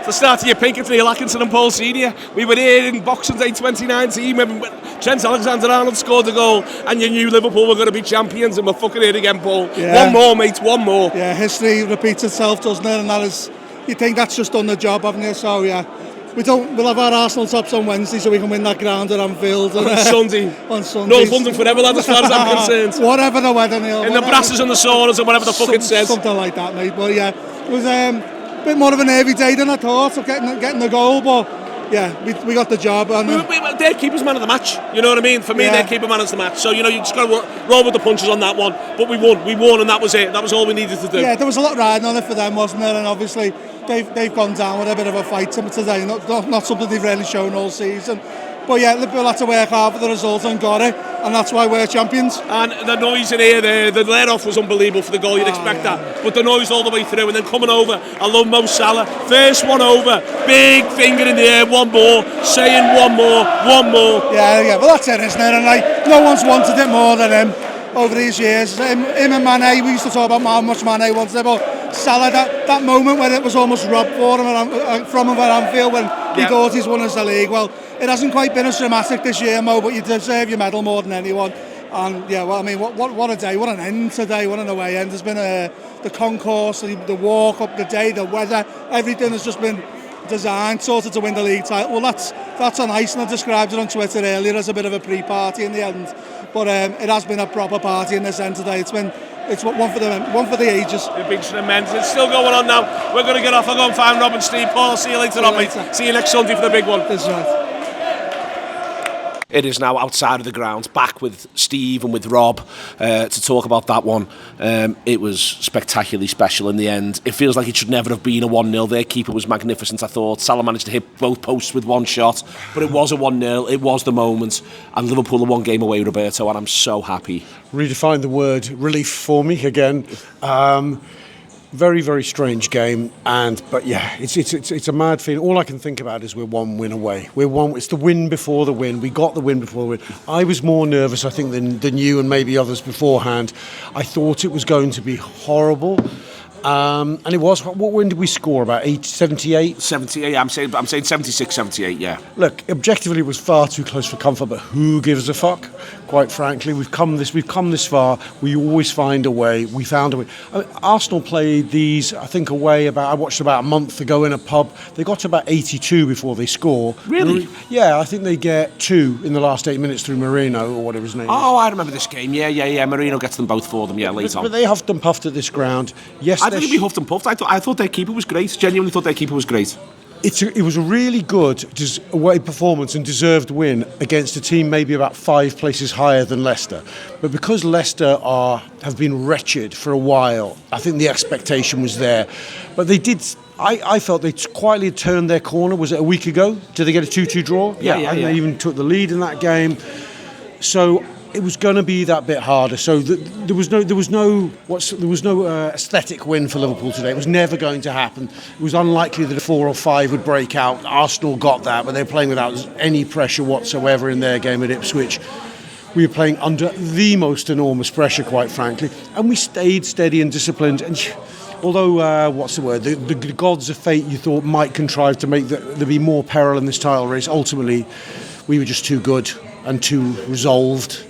the start of your Pinkerton, Neil Atkinson and Paul Senior. We were here in Boxing Day 2019 when Trent Alexander-Arnold scored a goal and you knew Liverpool were going to be champions, and we're fucking here again, Paul. Yeah. One more, mate, one more. Yeah, history repeats itself, doesn't it? And that is, you think that's just done the job, haven't you? So yeah, we'll have our Arsenal tops on Wednesday so we can win that ground at Anfield. On Sunday. On Sunday. North London forever, lad, as far as I'm concerned. Whatever the weather, Neil. In the brasses and the saunas and whatever the fuck it says. Something like that, mate. But yeah, it was a bit more of a nervy day than I thought of getting the goal, but yeah, we got the job. And their keeper's man of the match, you know what I mean? For me, their keeper man is the match. So, you know, you just got to roll with the punches on that one. But we won, and that was it. That was all we needed to do. Yeah, there was a lot riding on it for them, wasn't there? And obviously, they've gone down with a bit of a fight today. Not something they've really shown all season. But yeah, Liverpool had to work hard for the result and got it, and that's why we're champions. And the noise in here, the let-off was unbelievable for the goal, you'd expect that. But the noise all the way through, and then coming over, I love Mo Salah. First one over, big finger in the air, one more, saying one more. Yeah, well that's it, isn't it? And no one's wanted it more than him over these years. Him and Mane, we used to talk about how much Mane wanted it, but Salah, that moment when it was almost robbed from him at Anfield when he thought he's won us the league. Well, it hasn't quite been as dramatic this year, Mo, but you deserve your medal more than anyone. And yeah, well, I mean, what a day, what an end today, what an away end. There's been the concourse, the walk up the day, the weather, everything has just been designed sort of to win the league title. Well, that's on ice, and I described it on Twitter earlier as a bit of a pre-party in the end. But it has been a proper party in this end today. It's one for the ages. It's been tremendous. It's still going on now. We're going to get off. I'll go and find Rob and Steve. Paul, see you later on, mate. See you next Sunday for the big one. That's right. It is now outside of the grounds, back with Steve and with Rob to talk about that one. It was spectacularly special in the end. It feels like it should never have been a 1-0. Their keeper was magnificent, I thought. Salah managed to hit both posts with one shot, but it was a 1-0. It was the moment, and Liverpool are one game away, Roberto, and I'm so happy. Redefine the word relief for me again. Very, very strange game, but yeah, it's a mad feeling. All I can think about is we're one win away. It's the win before the win. We got the win before the win. I was more nervous, I think, than you and maybe others beforehand. I thought it was going to be horrible. And it was. When did we score? About 78? 78. I'm saying 76, 78. Yeah. Look, objectively, it was far too close for comfort. But who gives a fuck? Quite frankly, we've come this far. We always find a way. We found a way. I mean, Arsenal played these, I think, away. I watched about a month ago in a pub. They got to about 82 before they score. Really? Yeah, I think they get 2 in the last 8 minutes through Marino or whatever his name is. Oh, I remember this game. Yeah. Marino gets them both for them. Yeah, later on. But they huffed and puffed at this ground. Yes. I think we huffed and puffed. I thought their keeper was great. Genuinely thought their keeper was great. It was a really good away performance and deserved win against a team maybe about 5 places higher than Leicester. But because Leicester have been wretched for a while, I think the expectation was there. But they did. I felt they quietly turned their corner. Was it a week ago? Did they get a 2-2 draw? Yeah. They even took the lead in that game. So it was going to be that bit harder. So there was no aesthetic win for Liverpool today. It was never going to happen. It was unlikely that a 4 or 5 would break out. Arsenal got that, but they were playing without any pressure whatsoever in their game at Ipswich. We were playing under the most enormous pressure, quite frankly, and we stayed steady and disciplined. And although, the gods of fate you thought might contrive to make there be more peril in this title race, ultimately we were just too good and too resolved